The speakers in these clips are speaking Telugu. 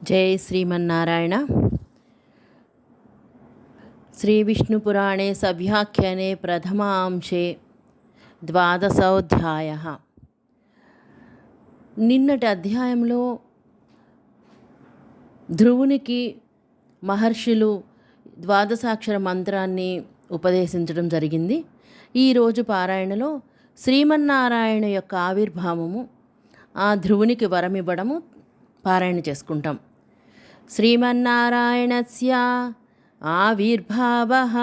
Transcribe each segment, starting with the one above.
जय श्रीमन्नारायण। श्रीविष्णुपुराणे सव्याख्याने प्रथमांशे द्वादशोऽध्यायः। నిన్నటి అధ్యాయంలో ధ్రువునికి మహర్షులు ద్వాదశాక్షర మంత్రాన్ని ఉపదేశించడం జరిగింది. ఈరోజు పారాయణలో శ్రీమన్నారాయణ యొక్క ఆవిర్భావము, ఆ ధ్రువునికి వరమివ్వడము పారాయణ చేసుకుంటాం. శ్రీమన్నారాయణస్య ఆవిర్భావః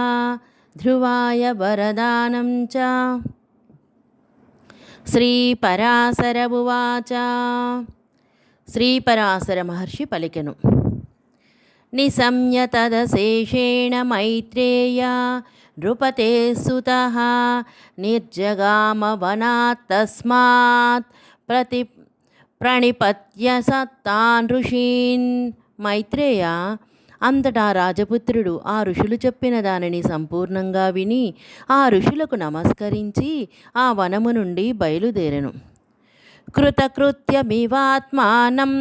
ధ్రువాయ వరదానం చ. శ్రీపరాశర ఉవాచ. శ్రీపరాశర మహర్షి పలికెను. నిశమ్య తదశేషేణ మైత్రేయ నృపతే సుతః నిర్జగామ వనాత్ తస్మాత్ ప్రణిపత్య సత్తాన్ ఋషీన్. మైత్రేయ, అంతటా రాజపుత్రుడు ఆ ఋషులు చెప్పిన దానిని సంపూర్ణంగా విని ఆ ఋషులకు నమస్కరించి ఆ వనము నుండి బయలుదేరెను. కృతకృత్యమివాత్మానం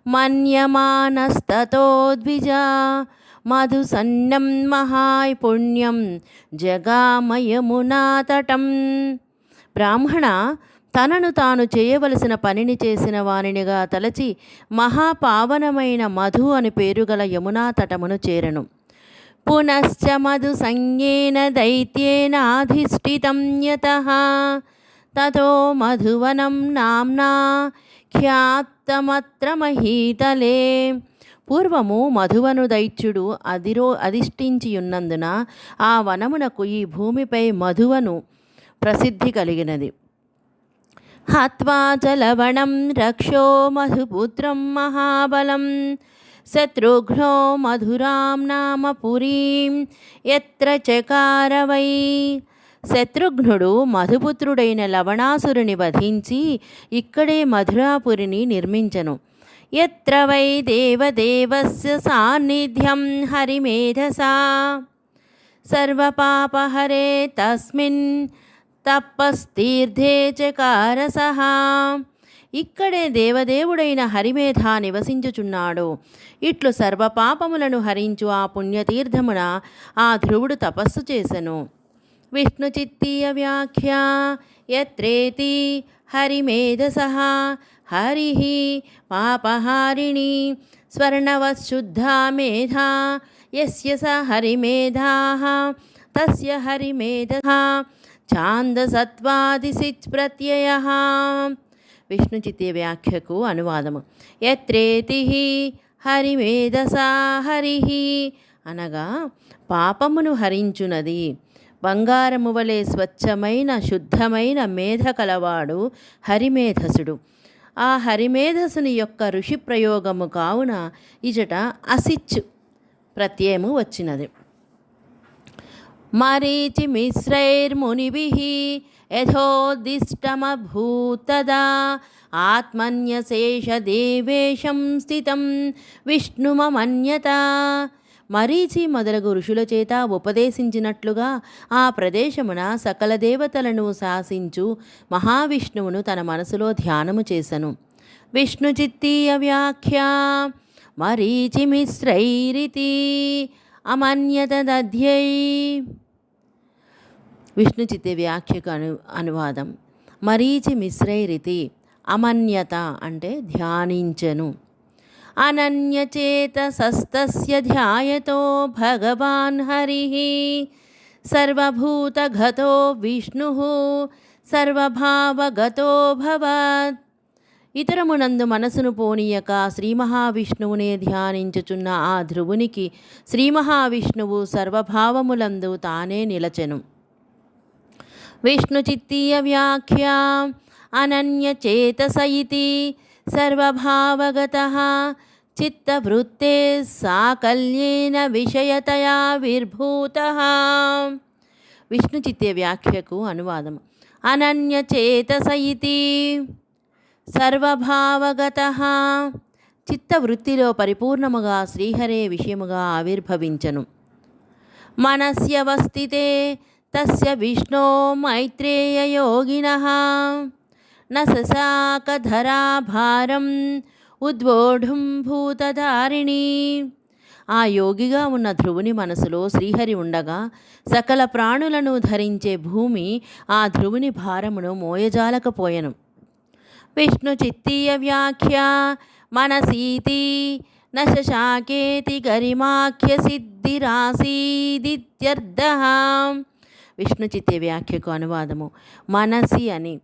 మన్యమానస్తతో ద్విజ మధుసన్నం మహాయ్ పుణ్యం జగామయమునాతటం. బ్రాహ్మణ, తనను తాను చేయవలసిన పనిని చేసిన వానినిగా తలచి మహాపావనమైన మధు అని పేరుగల యమునా తటమును చేరను. పునశ్చ మధు సంజ్ఞేన దైత్యేనాధిష్ఠితం యతః తతో మధువనం నామ్నా ఖ్యాతమత్ర మహీతలే. పూర్వము మధువను దైత్యుడు అధిష్ఠించియున్నందున ఆ వనమునకు ఈ భూమిపై మధువను ప్రసిద్ధి కలిగినది. హత్వా చ లవణం రక్షో మధుపుత్రం మహాబలం శత్రుఘ్నో మధురాం నామ పురీం యత్ర చకార వై. శత్రుఘ్నుడు మధుపుత్రుడైన లవణాసురుని వధించి ఇక్కడే మధురాపురిని నిర్మించెను. యత్ర వై దేవదేవస్య సాన్నిధ్యం హరిమేధసా సర్వపాపహరే తస్మిన్ తపస్తీర్థే చకారసః. ఇక్కడే దేవదేవుడైన హరిమేధ నివసించుచున్నాడు. ఇట్లు సర్వపాపములను హరించు ఆ పుణ్యతీర్థమున ఆ ధ్రువుడు తపస్సు చేసెను. విష్ణుచిత్తీయ వ్యాఖ్య. యత్రేతి హరిమేధసః హరిః పాపహారిణి స్వర్ణవశుద్ధా మేధా యస్య స హరిమేధాః తస్య హరిమేధః ఛాందసత్వాదిసిచ్ ప్రత్యయః. విష్ణుచిత్తీయ వ్యాఖ్యకు అనువాదము. యత్రేతి హరిమేధసా హరిః అనగా పాపమును హరించునది. బంగారము వలె స్వచ్ఛమైన శుద్ధమైన మేధ కలవాడు హరిమేధసుడు. ఆ హరిమేధసుని యొక్క ఋషి ప్రయోగము కావున ఇచట అసిచ్ ప్రత్యయము వచ్చినది. మరీచి మిశ్రైర్మునిభిః యథోదిష్టమభూతదా ఆత్మన్యశేష దేవేశం స్థితం విష్ణుమమన్యత. మరీచి మొదలగు ఋషుల చేత ఉపదేశించినట్లుగా ఆ ప్రదేశమున సకల దేవతలను శాసించు మహావిష్ణువును తన మనసులో ధ్యానము చేసెను. విష్ణుచిత్తీయ వ్యాఖ్య. మరీచి మిశ్రైరితి అమన్యత దధ్యై. విష్ణుచిత్తీయ వ్యాఖ్యకు అనువాదం. మరీచి మిశ్రైరితి అమన్యత అంటే ధ్యానించెను. అనన్యచేతసస్తస్య ధ్యాయతో భగవాన్ హరిః సర్వభూతగతో విష్ణుః సర్వభావగతో భవత్. ఇతరమునందు మనసును పోనీయక శ్రీ మహావిష్ణువునే ధ్యానించుచున్న ఆ ధ్రువునికి శ్రీ మహావిష్ణువు సర్వభావములందు తానే నిలచెను. విష్ణుచిత్తీయ వ్యాఖ్య. అనన్యచేతస ఇతి సర్వభావగతః చిత్తవృత్తే సాకల్యేన విషయతయా విర్భూతః. విష్ణుచిత్తీయ వ్యాఖ్యకు అనువాదం. అనన్యచేతస ఇతి సర్వభావగతః చిత్తవృత్తిలో పరిపూర్ణముగా శ్రీహరే విషయముగా ఆవిర్భవించను. మనస్యవస్థితే తస్య విష్ణో మైత్రేయ యోగినః న ససాకధరాభారం ఉద్వోఢుం భూతధారిణి. ఆ యోగిగా ఉన్న ధ్రువుని మనసులో శ్రీహరి ఉండగా సకల ప్రాణులను ధరించే భూమి ఆ ధ్రువుని భారమును మోయజాలకపోయెను. విష్ణు చిత్తీయ వ్యాఖ్య మనసీతి నశాకేతి గరిమాఖ్య సిద్ధిరాసీదిత్యర్థ. విష్ణు చిత్తే వ్యాఖ్యకు అనువాదము: మనసి అని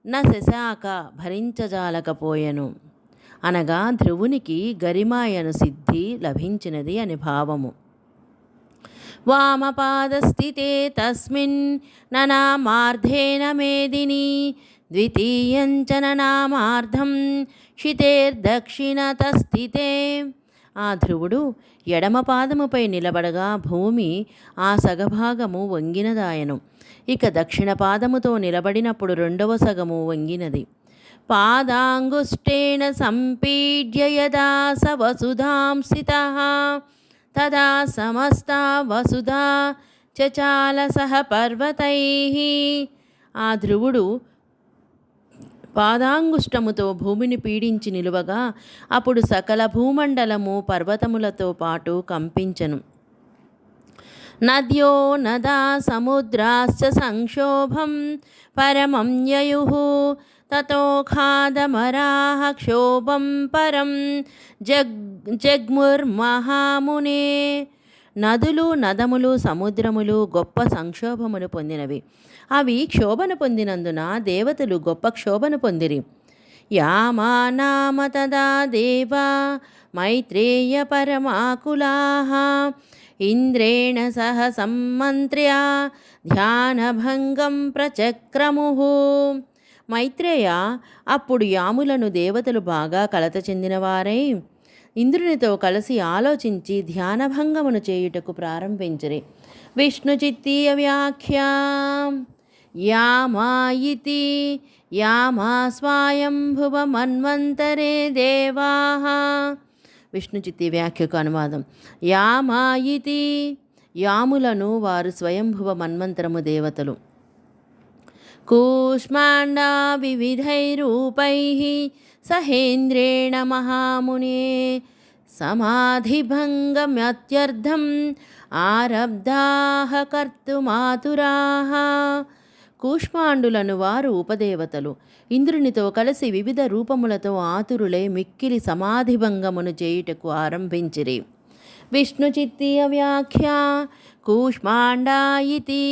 నశాక భరించజాలకపోయెను అనగా ధ్రువునికి గరిమాయను సిద్ధి లభించినది అని భావము. వామపాదస్థితే తస్మిన్ ననామార్ధేన మేదిని ద్వితీయంచ ననామార్ధం శితేర్దక్షిణతస్థితే. ఆ ధ్రువుడు ఎడమ పాదముపై నిలబడగా భూమి ఆ సగభాగము వంగినదాయను. ఇక దక్షిణ పాదముతో నిలబడినప్పుడు రెండవ సగము వంగినది. పాదాంగుష్టేన సంపీడ్య యదా స వసుధాం స్థితః తదా సమస్తా వసుధా చచాల సహ పర్వతైః. ఆ ధ్రువుడు పాదాంగుష్టముతో భూమిని పీడించి నిలువగా అప్పుడు సకల భూమండలము పర్వతములతో పాటు కంపించెను. నద్యో నదా సముద్రాశ్చ సంక్షోభం పరమం యయుః తతో ఖాదమరాః క్షోభం పరం జగ్ముర్మహామునే. నదులు, నదములు, సముద్రములు గొప్ప సంక్షోభమును పొందినవి. అవి క్షోభను పొందినందున దేవతలు గొప్ప క్షోభను పొందిరి. యామానామ తదా దేవా మైత్రేయ పరమాకులాః ఇంద్రేణ సహ సమ్మంత్ర్య ధ్యానభంగం ప్రచక్రముః. మైత్రేయ అప్పుడు యాములను దేవతలు బాగా కలత చెందినవారై ఇంద్రునితో కలిసి ఆలోచించి ధ్యానభంగమును చేయుటకు ప్రారంభించిరి. విష్ణు చిత్తీయ వ్యాఖ్య యామా ఇతి యామా స్వయంభువ మన్వంతరే దేవాః. విష్ణు చిత్తీ వ్యాఖ్యకు అనువాదం: యామా ఇతి యాములను వారు స్వయంభువ మన్వంతరము దేవతలు. కూష్మాండా వివిధైరూపైః సహేంద్రేణ మహామునే సమాధిభంగమత్యర్థం ఆరబ్ధాః కర్తుమాతురాః. కూష్మాండులను వారు ఉపదేవతలు. ఇంద్రునితో కలిసి వివిధ రూపములతో ఆతురులై మిక్కిలి సమాధిభంగమును చేయుటకు ఆరంభించిరి. విష్ణు చిత్తీయ వ్యాఖ్య కూష్మాండా ఇతి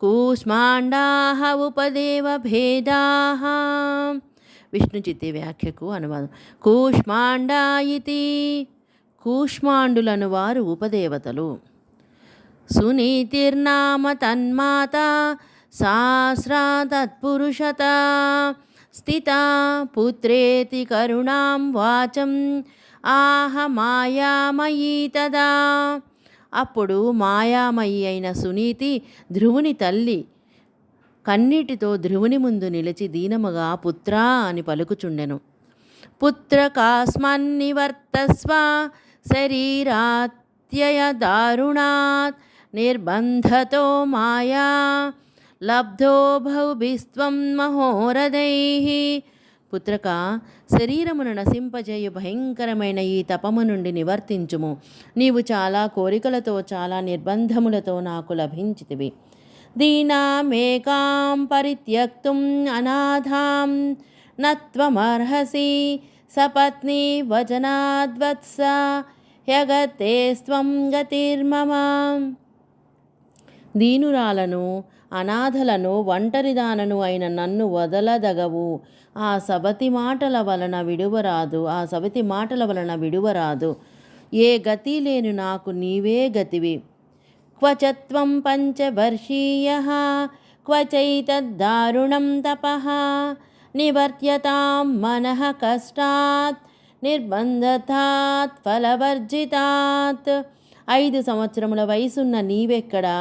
కూష్మాండాః ఉపదేవ భేదాః. విష్ణు చిత్తి వ్యాఖ్యకు అనువాదం: కూష్మాండా ఇతి కూష్మాండులను వారు ఉపదేవతలు. సునీతిర్నామ తన్మాత సహస్రా తత్పురుషత స్థితా పుత్రేతి కరుణాం వాచం ఆహ మాయామయీ తదా. అప్పుడు మాయామయి అయిన సునీతి ధ్రువుని తల్లి కన్నీటితో ధ్రువుని ముందు నిలిచి దీనముగా పుత్రా అని పలుకుచుండెను. పుత్ర కాస్మన్నివర్తస్వ శరీరాత్యయ దారుణాత్ నిర్బంధతో మాయా లబ్ధో భౌభిస్త్వం మహోరథైః. పుత్రక, శరీరమును నశింపజేయు భయంకరమైన ఈ తపము నుండి నివర్తించుము. నీవు చాలా కోరికలతో, చాలా నిర్బంధములతో నాకు లభించితివి. దీనామేకాం పరిత్యక్తుం అనాథాం నత్వమర్హసి సపత్ని వచనాద్వత్స హ్యగతే స్త్వం గతిర్మమ. దీనురాలను, అనాథలను, ఒంటరిదానను అయిన నన్ను వదలదగవు. ఆ సవతి మాటల వలన విడువరాదు. ఏ గతి లేని నాకు నీవే గతివి. క్వచత్వం పంచవర్షీయః క్వచైతద్దారుణం తపః నివర్త్యతాం మనః కష్టాత్ నిర్బంధతాత్ ఫలవర్జితాత్. 5 సంవత్సరముల వయసున్న నీవెక్కడా?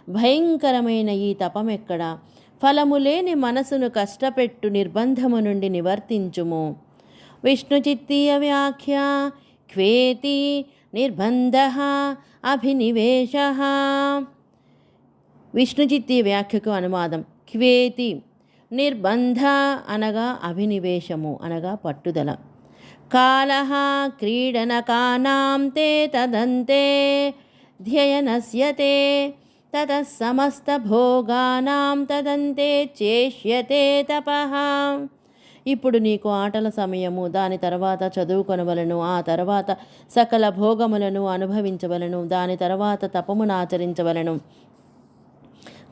భయంకరమైన ఈ తపమెక్కడా? ఫలము లేని మనసును కష్టపెట్టు నిర్బంధము నుండి నివర్తించుము. విష్ణు చిత్తీయ వ్యాఖ్య క్వేతి నిర్బంధః అభినివేశః. విష్ణు చిత్తీయ వ్యాఖ్యకు అనువాదం: క్వేతి నిర్బంధ అనగా అభినివేశము అనగా పట్టుదల. కాలః క్రీడనకానాం తే తదంతే ధ్యయనస్యతే తతః సమస్తభోగానాం తదంతే చేష్యతే తపః. ఇప్పుడు నీకు ఆటల సమయము, దాని తర్వాత చదువుకొనవలను, ఆ తర్వాత సకల భోగములను అనుభవించవలను, దాని తర్వాత తపమును ఆచరించవలను.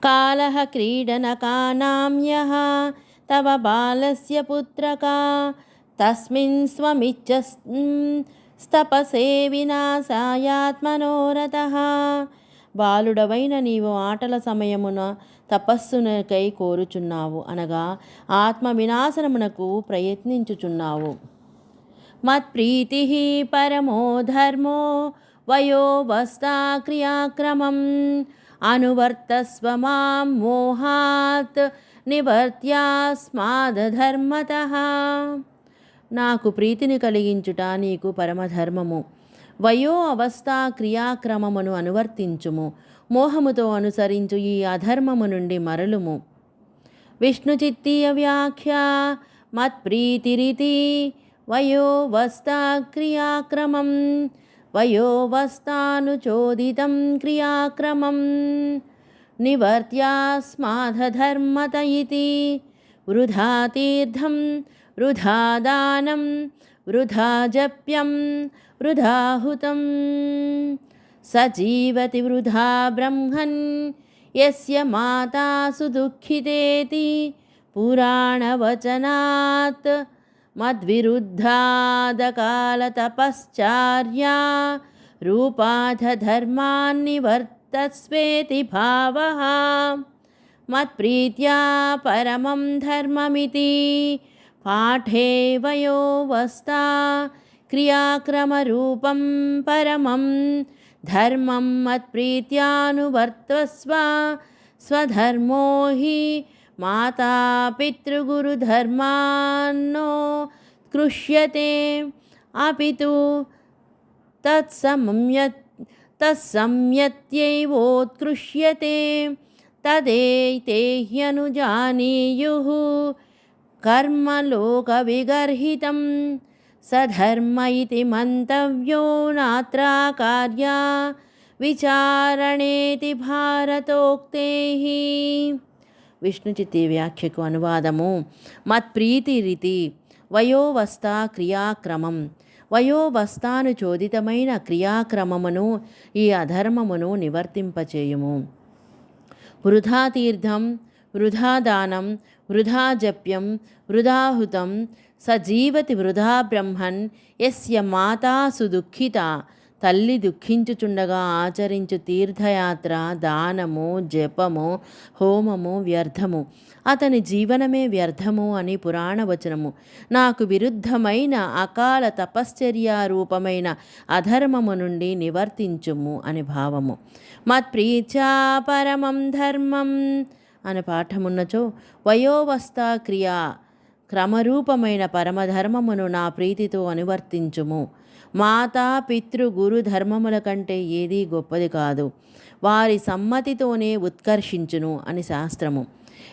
కాలః క్రీడనకానాం యః తవ బాలస్య పుత్రకా తస్మిన్ స్వమిచ్చస్తపసే వినాశాయాత్మనోరథః. బాలుడవైన నీవు ఆటల సమయమున తపస్సునకై కోరుచున్నావు, అనగా ఆత్మ వినాశనమునకు ప్రయత్నించుచున్నావు. మత్ప్రీతి పరమో ధర్మో వయోవస్థా క్రియాక్రమం అనువర్తస్వ మాం మోహాత్ నివర్త్యాస్మాదధర్మతః. నాకు ప్రీతిని కలిగించుట నీకు పరమధర్మము. వయో అవస్థా క్రియాక్రమమును అనువర్తించుము. మోహముతో అనుసరించు ఈ అధర్మము నుండి మరలుము. విష్ణుచిత్తీయ వ్యాఖ్య మత్ప్రీతిరితి వయోవస్థా క్రియాక్రమం వయోవస్థానుచోదితం క్రియాక్రమం నివర్త్యాస్మాధర్మత ఇతి. వృధా తీర్థం వృధా దానం వృధా జప్యం వృధాహుతం సజీవతి వృధా బ్రహ్మన్ యస్య మాతా సుదుఃఖితేతి పురాణవచనాత్ మద్విరుద్ధాదకాలతపశ్చార్యా రూపాధర్మాన్నివర్తస్వేతి భావః. మత్ప్రీత్యా పరమం ధర్మమితి పాఠే వయోవస్థా క్రియాక్రమరూపం పరమం ధర్మం మత్ప్రీత్యానువర్తస్వ. స్వధర్మో హి మాతా పితృగురుధర్మాన్నో కృష్యతే అపితు తత్సంయత్యైవోత్కృష్యతే తదేతే హ్యనుజానీయుః కర్మలోకవిగర్హితం సధర్మ ఇతి మంతవ్యో నాత్ర కార్యా విచారణేతి భారతోక్తేః. విష్ణుచిత్తి వ్యాఖ్యకు అనువాదము. మత్ప్రీతిరితి వయోవస్థా క్రియాక్రమం. వయోవస్థాను చోదితమైన క్రియాక్రమమును ఈ అధర్మమును నివర్తింపచేయుము. వృధా తీర్థం వృధా దానం వృధా జప్యం వృధాహుతం సజీవతి వృధా బ్రహ్మన్ యస్య మాతా సుదుఃఖిత. తల్లి దుఃఖించుచుండగా ఆచరించు తీర్థయాత్ర, దానము, జపము, హోమము వ్యర్థము. అతని జీవనమే వ్యర్థము అని పురాణవచనము. నాకు విరుద్ధమైన అకాల తపశ్చర్యా రూపమైన అధర్మము నుండి నివర్తించుము అని భావము. మత్ప్రీత్యా పరమం ధర్మం అని పాఠమున్నచో వయోవస్థా క్రియా క్రమరూపమైన పరమధర్మమును నా ప్రీతితో అనువర్తించుము. మాతా పితృ గురు ధర్మముల కంటే ఏదీ గొప్పది కాదు, వారి సమ్మతితోనే ఉత్కర్షించును అని శాస్త్రము.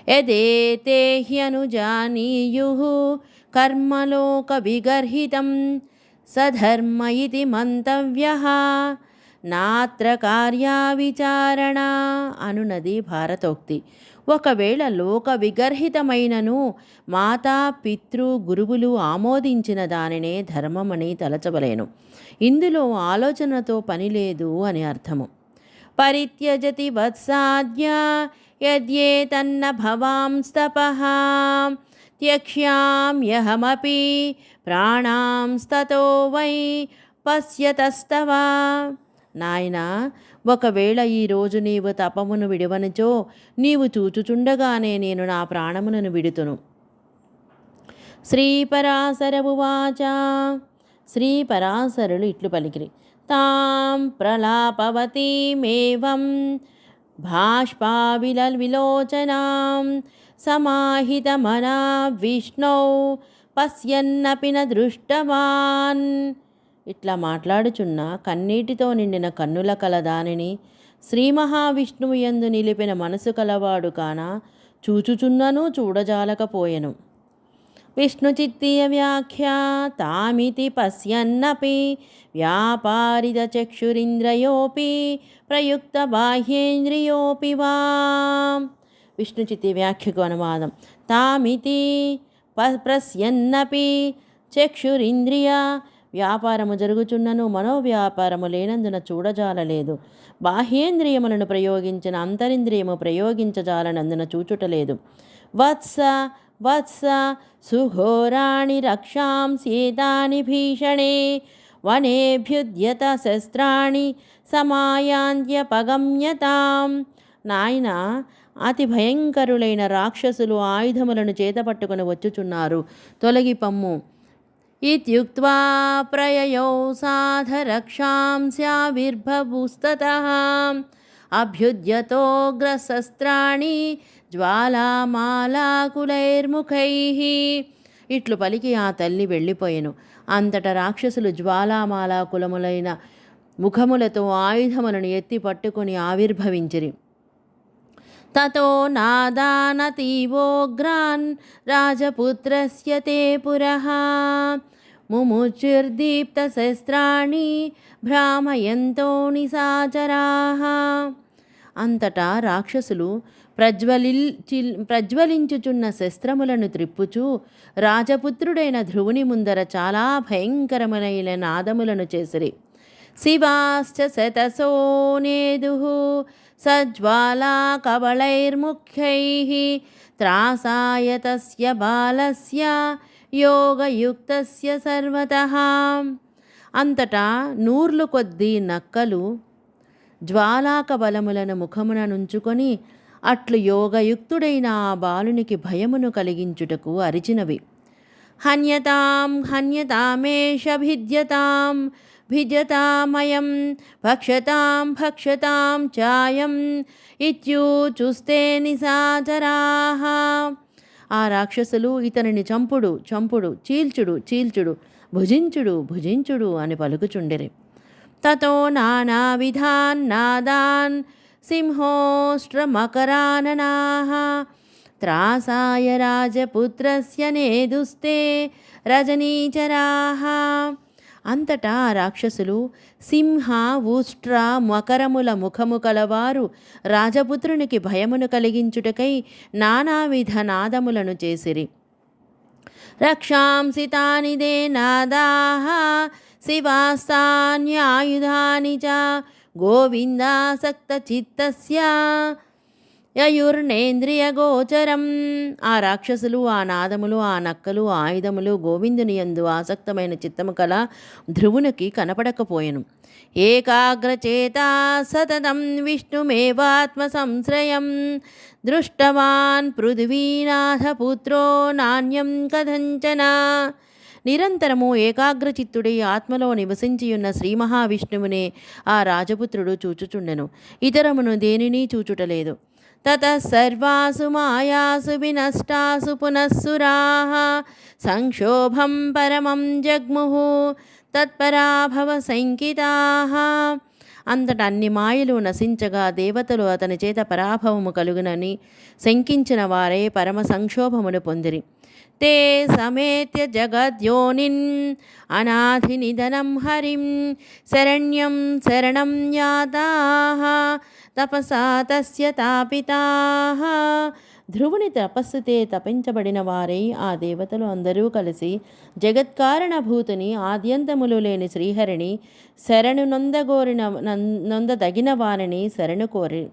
యదేతే హ్యనుజానీయుః కర్మలోక విగర్హితం సధర్మ ఇతి మంతవ్యః నాత్ర కార్యా విచారణ అనునది భారతోక్తి. ఒకవేళ లోక విగర్హితమైనను మాతా పితృ గురువులు ఆమోదించిన దానినే ధర్మమని తలచవలేను. ఇందులో ఆలోచనతో పని లేదు అని అర్థము. పరిత్యజతి వత్సాద్య యద్యేతన్న భవాంస్తపః త్యక్ష్యామ్యహమపి ప్రాణాంస్తతో వై పశ్యతస్తవ. నాయనా, ఒకవేళ ఈరోజు నీవు తపమును విడవనుచో నీవు చూచుచుండగానే నేను నా ప్రాణములను విడుతును. శ్రీపరాశర ఉవాచ. శ్రీపరాశరులు ఇట్లు పలికిరి. తాం ప్రలాపవతీమేవం భాష్పావిలవిలోచనాం సమాహితమనా విష్ణౌ పశ్యన్నపి న దృష్టవాన్. ఇట్లా మాట్లాడుచున్న కన్నీటితో నిండిన కన్నుల కలదానిని శ్రీ మహావిష్ణువు యందు నిలిపిన మనసు కలవాడు కాన చూచుచున్నను చూడజాలకపోయెను. విష్ణుచిత్తీయ వ్యాఖ్యా తామితి పశ్యన్నపి వ్యాపారితచక్షురింద్రయోపి ప్రయుక్త బాహ్యేంద్రియోపి వా. విష్ణుచిత్తి వ్యాఖ్యకు అనువాదం. తామితి పశ్యన్నపి చక్షురింద్రియ వ్యాపారము జరుగుచున్నను మనోవ్యాపారము లేనందున చూడజాలలేదు. బాహ్యేంద్రియములను ప్రయోగించిన అంతరింద్రియము ప్రయోగించజాలనందున చూచుటలేదు. వత్స వత్స సుఘోరాణి రక్షాంసేతాని భీషణే వనేభ్యుద్యత శస్త్రాణి సమాయాంత్యపగమ్యతాం. నాయన, అతి భయంకరులైన రాక్షసులు ఆయుధములను చేతపట్టుకుని వచ్చుచున్నారు, తొలగిపమ్ము. ఇత్యుక్త్వా ప్రయయౌ సాధరక్షాంస్యావిర్భవుస్తతః అభ్యుద్యతోగ్రశస్త్రాణి జ్వాలామాలాకులైర్ముఖైః. ఇట్లు పలికి ఆ తల్లి వెళ్ళిపోయెను. అంతటా రాక్షసులు జ్వాలామాలాకులములైన ముఖములతో ఆయుధములను ఎత్తి పట్టుకొని ఆవిర్భవించిరి. తతో నాదానతీవోగ్రాన్ రాజపుత్రస్య తే పురః ముముచుర్దీప్తశస్త్రాణి భ్రామయంతో నిశాచరాః. అంతటా రాక్షసులు ప్రజ్వలించుచున్న శస్త్రములను త్రిప్పుచూ రాజపుత్రుడైన ధ్రువుని ముందర చాలా భయంకరమైన నాదములను చేసిరి. శివాశ్చ శతసో నేదుః సజ్వాలా కబళైర్ముఖ్యైః త్రాసాయ తస్య బాలస్య యోగయుక్తస్య సర్వతః. అంతటా నూర్లు కొద్దీ నక్కలు జ్వాలాకబలములను ముఖమున నుంచుకొని అట్లు యోగయుక్తుడైన ఆ బాలునికి భయమును కలిగించుటకు అరిచినవి. హన్యతాం హన్యతామేష భిద్యతాం భిజతామయం భక్షతాం భక్షతాం చాయం ఇత్యూచుస్తే నిశాచరాః. ఆ రాక్షసులు ఇతనిని చంపుడు చంపుడు, చీల్చుడు చీల్చుడు, భుజించుడు భుజించుడు అని పలుకుచుండిరి. తతో నానావిధాన్ నాదాన్ సింహోష్ట్రమకరాననాః త్రాసాయ రాజపుత్రస్య నేదుస్తే రజనీచరాః. అంతటా రాక్షసులు సింహ ఊష్ట్ర మకరముల ముఖము కలవారు రాజపుత్రునికి భయమును కలిగించుటకై నానావిధ నాదములను చేసిరి. రక్షాంసి తాని దే నాదాః శివాస్తాన్యాయుధాని చ గోవిందాసక్తచిత్తస్య యయుర్నేంద్రియగోచరం. ఆ రాక్షసులు, ఆ నాదములు, ఆ నక్కలు, ఆయుధములు గోవిందుని యందు ఆసక్తమైన చిత్తము కల ధ్రువునికి కనపడకపోయెను. ఏకాగ్రచేతా సతతం విష్ణుమేవాత్మ సంశ్రయం దృష్టవాన్ పృథ్వీనాథపుత్రో నాణ్యం కథంచన. నిరంతరము ఏకాగ్రచిత్తుడై ఆత్మలో నివసించియున్న శ్రీ మహావిష్ణువునే ఆ రాజపుత్రుడు చూచుచుండెను, ఇతరమును దేనిని చూచుటలేదు. తతః సర్వాసు మాయాసు వినష్టాసు పునఃసురాః సంక్షోభం పరమం జగ్ముః తత్పరాభవ శంకితాః. అంతట అన్ని మాయలు నశించగా దేవతలు అతని చేత పరాభవము కలుగునని శంకించిన వారే పరమ సంక్షోభమును పొందిరి. తే సమేత్య జగద్యోనిన్ అనాథినిధనం హరిం శరణ్యం శరణం యాతాః తపసా తస్య తాపితాః. ధ్రువుని తపస్సుతే తపించబడిన వారై ఆ దేవతలు అందరూ కలిసి జగత్కారణభూతుని ఆద్యంతములు లేని శ్రీహరిని శరణు నొందదగిన వారిని శరణు కోరి.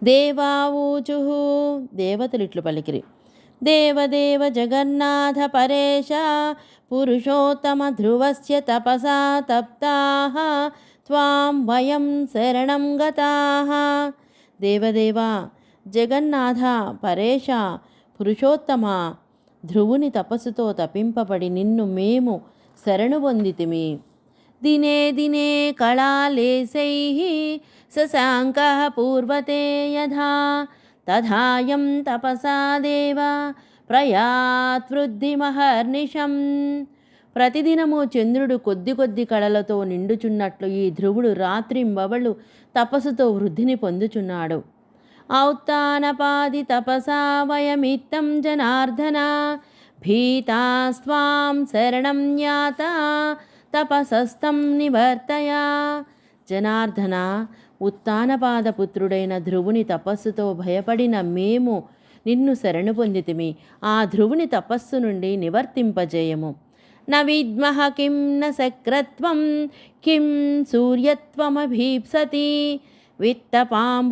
దేవావూచుః. దేవతలిట్లు పలికిరి. దేవదేవ జగన్నాథ పరేశ పురుషోత్తమ ధ్రువస్య తపసా తప్తాః త్వాం వయం శరణం గతాః. దేవదేవ జగన్నాథ పరేశ పురుషోత్తమ ధ్రువుని తపస్సుతో తపింపబడి నిన్ను మేము శరణు పొందితిమి. దినే దినే కళాలేశైః శశాంకః పూర్వతే యథా తథాయం తపసా దేవ ప్రయాత్వృద్ధిమహర్నిశం. ప్రతిదినము చంద్రుడు కొద్ది కొద్ది కళలతో నిండుచున్నట్లు ఈ ధ్రువుడు రాత్రింబవళ్ళు తపస్సుతో వృద్ధిని పొందుచున్నాడు. ఔత్తానపాది తపసా వయమిత్తం జనార్దన భీతాస్త్వాం శరణం జ్ఞాత తపసస్తం నివర్తయ. జనార్దన, ఉత్తానపాదపుత్రుడైన ధ్రువుని తపస్సుతో భయపడిన మేము నిన్ను శరణు పొందితిమి. ఆ ధ్రువుని తపస్సు నుండి నివర్తింపజేయము. న విద్మః కిం న శక్రత్వం కిం సూర్యత్వమభీప్సతి విత్తపాంబుపసోమానాం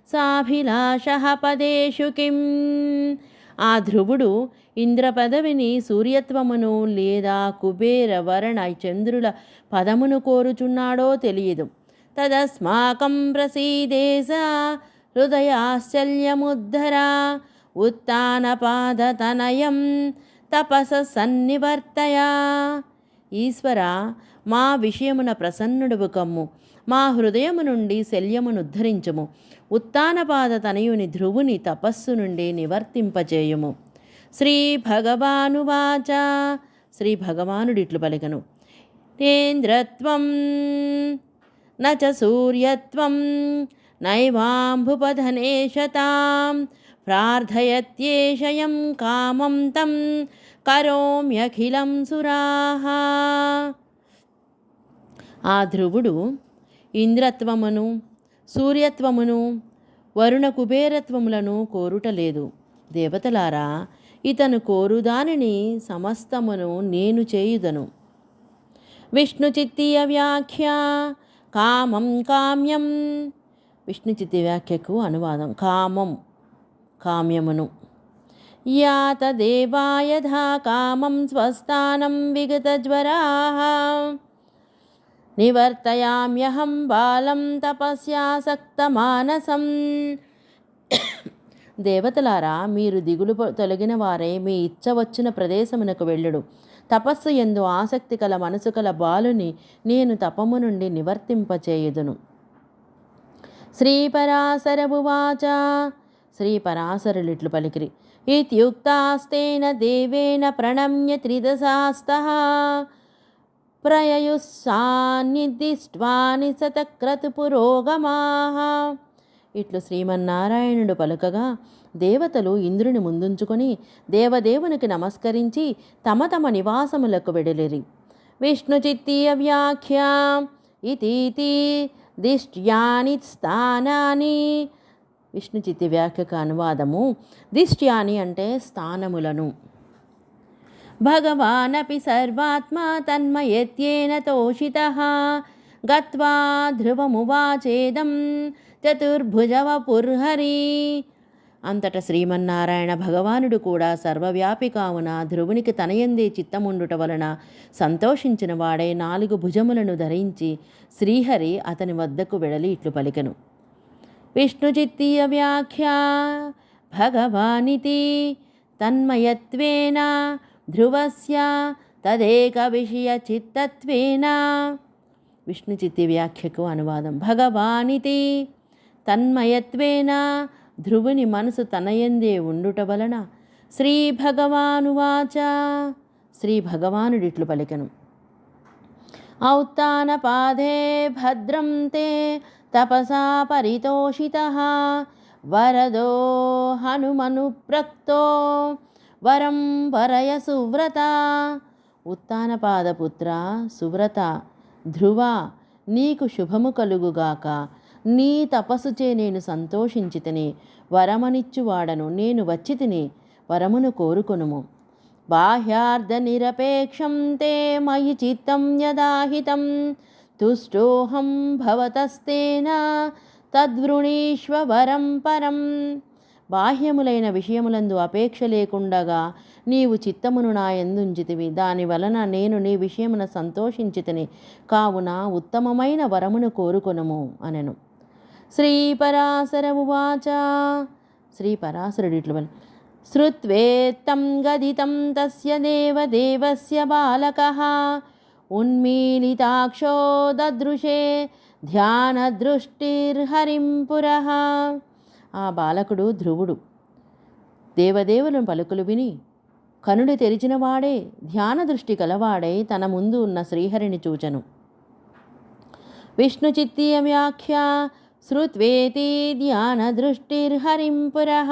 సాభిలాషః పదేషు కిం. ఆ ధ్రువుడు ఇంద్ర పదవిని, సూర్యత్వమును లేదా కుబేర వరణ చంద్రుల పదమును కోరుచున్నాడో తెలియదు. తదస్మాకం ప్రసీదేశ హృదయాశ్చల్యముద్ధర ఉత్తానపాదతనయం తపస సన్నివర్తయ. ఈశ్వర, మా విషయమున ప్రసన్నుడువు కమ్ము, మా హృదయము నుండి శల్యమునుద్ధరించుము. ఉత్తానపాద తనయుని ధ్రువుని తపస్సు నుండి నివర్తింపజేయుము. శ్రీ భగవానువాచ. శ్రీ భగవానుడిట్లు పలికను. తేంద్రత్వం నచ సూర్యత్వం నైవాంభుపధనేశతాం ప్రార్థయత్యేషయం కామం తం కరోమ్యఖిలం సురాః. ఆ ధ్రువుడు ఇంద్రత్వమును, సూర్యత్వమును, వరుణ కుబేరత్వములను కోరుటలేదు. దేవతలారా, ఇతను కోరుదానిని సమస్తమును నేను చేయుదను. విష్ణుచిత్తీయ వ్యాఖ్య. కామం కామ్యం. విష్ణుచిత్తి వ్యాఖ్యకు అనువాదం. కామం కామ్యమును. యాత దేవా యథా కామం స్వస్థానం విగతజ్వరాః నివర్తయామ్యహం బాలం తపస్యాసక్తమానసం. దేవతలారా, మీరు దిగులు తొలగిన వారే మీ ఇచ్చ వచ్చిన ప్రదేశమునకు వెళ్ళుడు. తపస్సు యందు ఆసక్తి కల మనసు కల బాలుని నేను తపము నుండి నివర్తింపచేయుదును. శ్రీపరాశరమువాచ. శ్రీపరాశరులిట్లు పలికిరి. ఇత్యుక్తాస్తేన దేవేన ప్రణమ్య త్రిదశాస్తః ప్రయయుస్సాన్నిదిష్ట్వాని శతక్రతుపురోగమాః. ఇట్లు శ్రీమన్నారాయణుడు పలుకగా దేవతలు ఇంద్రుని ముందుంచుకొని దేవదేవునికి నమస్కరించి తమ తమ నివాసములకు వెడలిరి. విష్ణుచిత్తీయ వ్యాఖ్య. ఇతీతి దిష్ట్యాని స్థానాని. విష్ణుచిత్తి వ్యాఖ్యకు అనువాదము. దిష్ట్యాని అంటే స్థానములను. భగవానపి సర్వాత్మా తన్మయత్యేన తోషితః గత్వా ధ్రువమువాచేదం చతుర్భుజవపుర్హరి. అంతట శ్రీమన్నారాయణ భగవానుడు కూడా సర్వవ్యాపి కావున ధ్రువునికి తనయందే చిత్తముండుట వలన సంతోషించిన వాడై 4 భుజములను ధరించి శ్రీహరి అతని వద్దకు వెడలి ఇట్లు పలికెను. విష్ణుచిత్తీయ వ్యాఖ్య. భగవానితి తన్మయత్వేన ధ్రువస్య తదేక విషయ చిత్తత్వేన. విష్ణుచిత్తి వ్యాఖ్యకు అనువాదం. భగవానితి తన్మయత్వేన, ధ్రువుని మనసు తనయందే ఉండుట వలన. శ్రీ భగవానువాచ. శ్రీ భగవానుడిట్లు పలికెను. ఔత్తానపాదే భద్రం తే తపసా పరితోషితః వరదో హనుమనుప్రక్తో వరం వరయ సువ్రత. ఉత్తానపాదపుత్ర, సువ్రత, ధ్రువ, నీకు శుభము కలుగుగాక. నీ తపస్సుచే నేను సంతోషించితిని. వరమనిచ్చువాడను నేను వచ్చితిని. వరమును కోరుకొనుము. బాహ్యార్థ నిరపేక్షం తే మయి చిత్తం యదాహితం తుష్టోహం భవతస్తేన తద్వృణీష్వ వరం పరం. బాహ్యములైన విషయములందు అపేక్ష లేకుండగా నీవు చిత్తమును నా యందుంచితివి. దానివలన నేను నీ విషయమున సంతోషించితిని. కావున ఉత్తమమైన వరమును కోరుకొనుము అనెను. శ్రీపరాశర ఉవాచ. శ్రీపరాశరుడిట్లు శ్రుత్వేత్తం గదితం తస్య దేవదేవస్య బాలకః ఉన్మీలితాక్షో దదృశే ధ్యానదృష్టిర్హరిం పురః. ఆ బాలకుడు ధ్రువుడు దేవదేవులను పలుకులు విని కనుడు తెరిచినవాడే, ధ్యాన దృష్టి కలవాడై తన ముందు ఉన్న శ్రీహరిని చూచెను. విష్ణుచిత్తీయ వ్యాఖ్య. శ్రుత్వేతి ధ్యానదృష్టిర్హరిం పురః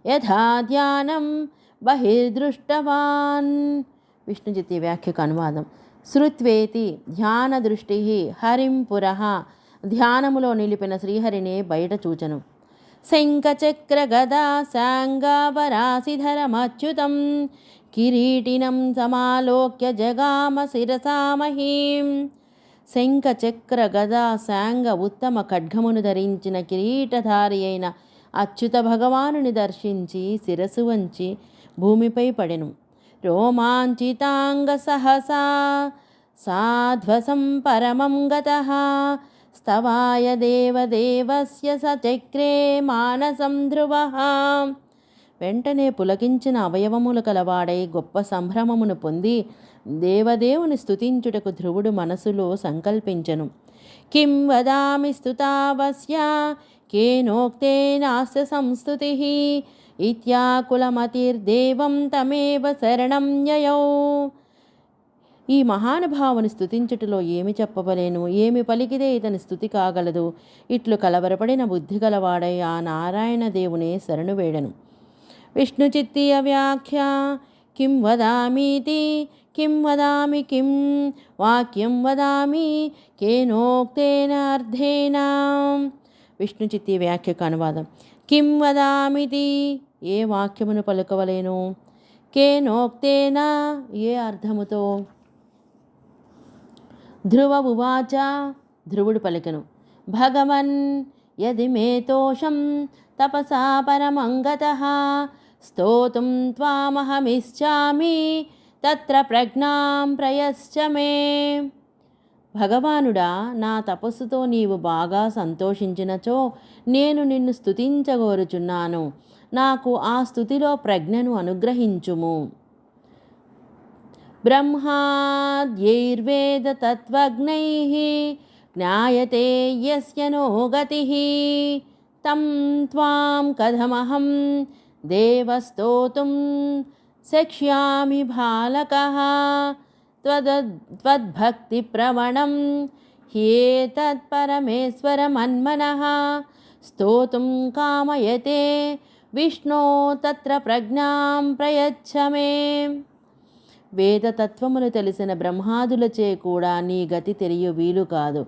యథా ధ్యానం బహిర్దృష్టవాన్. విష్ణుచిత్తి వ్యాఖ్యకు అనువాదం. శ్రుత్వేతి ధ్యాన దృష్టి హరిం పురః, ధ్యానములో నిలిపిన శ్రీహరిని బయట చూచను. శంఖచక్ర గదా శాంగావరాసిధరమచ్యుతం కిరీటినం సమాలోక్య జగామ శిరసామహీం. శంఖచక్ర గదా శాంగ ఉత్తమ ఖడ్గమును ధరించిన కిరీటధారి అయిన అచ్యుత భగవానుని దర్శించి శిరసు వంచి భూమిపై పడెను. రోమాంచితాంగ సహసా సాధ్వసం పరమం గతః స్తవాయ దేవదేవస్య సచక్రే మానసం ధ్రువః. వెంటనే పులకించిన అవయవములు కలవాడై గొప్ప సంభ్రమమును పొంది దేవదేవుని స్తుతించుటకు ధ్రువుడు మనసులో సంకల్పించెను. కిం వదామి స్తుతావస్య కేనోక్తేనాస్య సంస్తుతిః ఇత్యాకులమతిర్దేవం తమేవ శరణం యయౌ. ఈ మహానుభావుని స్తుతించుటలో ఏమి చెప్పవలేను, ఏమి పలికితే ఇతని స్తుతి కాగలదు. ఇట్లు కలవరపడిన బుద్ధి గలవాడై ఆ నారాయణ దేవునే శరణు వేడను. విష్ణుచిత్తీయ వ్యాఖ్య. కిం వదామీతి కిం వదామి కిం వాక్యం వదామి కేనోక్తేన అర్థేన. విష్ణుచిత్తీ వ్యాఖ్యకు అనువాదం. కిం వదామితి ఏ వాక్యమును పలుకవలేను, కేనోక్తేన ఏ అర్థముతో. ధ్రువ ఉవాచ ధ్రువుడు పలికెను. భగవన్ యది మే తోషం తపసా పరమంగతః స్తోతుం త్వామహమిచ్ఛామి తత్ర ప్రజ్ఞాం ప్రయశ్చ మే. భగవానుడా, నా తపస్సుతో నీవు బాగా సంతోషించినచో నేను నిన్ను స్తుతించగోరుచున్నాను. నాకు ఆ స్తుతిలో ప్రజ్ఞను అనుగ్రహించుము. బ్రహ్మాద్యైర్వేద తత్వజ్ఞైః జ్ఞాయతే యస్య నో గతిః తం త్వాం కథమహం దేవస్తోతుం శక్ష్యామి బాలకః త్వద్భక్తి ప్రవణం హ్యేతత్పరమేశ్వరమన్మనః స్తోతుం కామయతే విష్ణో తత్ర ప్రజ్ఞాం ప్రయచ్ఛ మే. వేదతత్వములు తెలిసిన బ్రహ్మాదులచే కూడా నీ గతి తెలియ వీలు కాదు.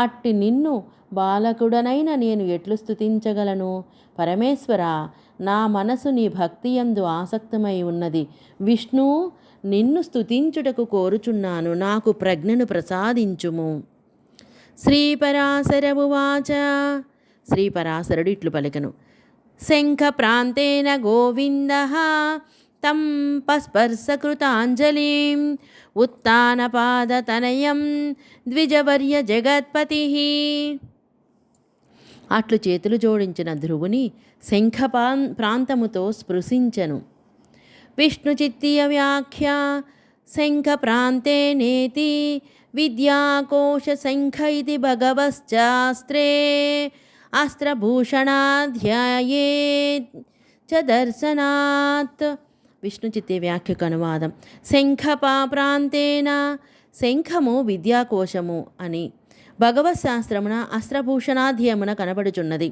అట్టి నిన్ను బాలకుడనైన నేను ఎట్లు స్తుతించగలను? పరమేశ్వర, నా మనసు నీ భక్తి యందు ఆసక్తమై ఉన్నది. విష్ణు, నిన్ను స్తుతించుటకు కోరుచున్నాను, నాకు ప్రజ్ఞను ప్రసాదించుము. శ్రీపరాశర ఉవాచ శ్రీపరాశరుడు ఇట్లు పలికెను. శంఖ ప్రాంతేన గోవిందః తం పస్పర్శకృతాంజలిం ఉత్తానపాదతనయం ద్విజవర్య జగత్పతిః. అట్లు చేతులు జోడించిన ధ్రువుని శంఖ ప్రాంతముతో స్పృశించెను. విష్ణుచిత్తీయ వ్యాఖ్య. శంఖ ప్రాంతే నేతి విద్యాకోశ శంఖ ఇది భగవశ్చాస్త్రే అస్త్రభూషణాధ్యాయే చ దర్శనాత్. విష్ణుచిత్తే వ్యాఖ్యకు అనువాదం. శంఖ ప్రాంతేన, శంఖము విద్యాకోశము అని భగవత్శాస్త్రమున అస్త్రభూషణాధ్యయమున కనబడుచున్నది.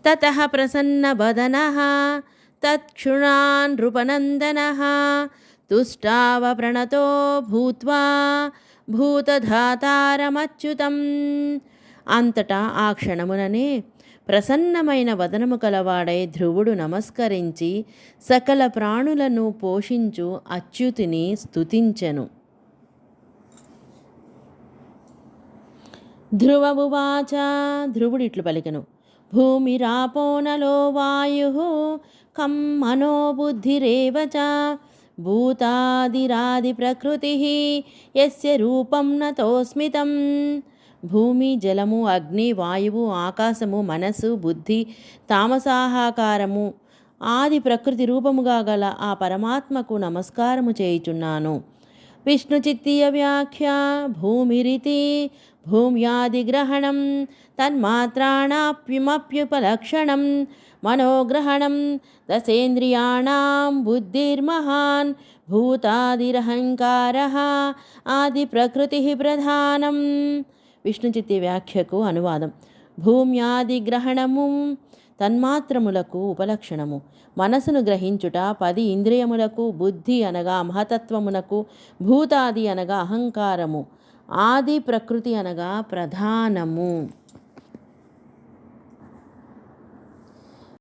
తతః ప్రసన్న వదనః తత్క్షుణాన్ నృపనందనః తుష్టావ ప్రణతో భూత్వా భూతధాతారమచ్యుతం. అంతటా ఆ క్షణముననే ప్రసన్నమైన వదనము కలవాడై ధ్రువుడు నమస్కరించి సకల ప్రాణులను పోషించు అచ్యుతిని స్తుతించెను. ధ్రువ ఉవాచ ధ్రువుడిట్లు పలికెను. భూమిరాపోనలో వాయుః కం మనో బుద్ధిరేవ చ భూతాదిరాది ప్రకృతిః యస్య రూపం నతోస్మితం. భూమి, జలము, అగ్ని, వాయువు, ఆకాశము, మనస్సు, బుద్ధి, తామసాహాకారము ఆది ప్రకృతి రూపముగా గల ఆ పరమాత్మకు నమస్కారము చేయుచున్నాను. విష్ణుచిత్తీయ వ్యాఖ్య. భూమిరితి భూమ్యాదిగ్రహణం తన్మాత్రాణాప్యమప్యుపలక్షణం మనోగ్రహణం దశేంద్రియాణాం బుద్ధిర్మహాన్ భూతాదిరహంకారః ఆది ప్రకృతి ప్రధానం. విష్ణుచిత్తి వ్యాఖ్యకు అనువాదం. భూమ్యాది గ్రహణము తన్మాత్రములకు ఉపలక్షణము. మనసును గ్రహించుట 10 ఇంద్రియములకు, బుద్ధి అనగా మహతత్వమునకు, భూతాది అనగా అహంకారము, ఆది ప్రకృతి అనగా ప్రధానము.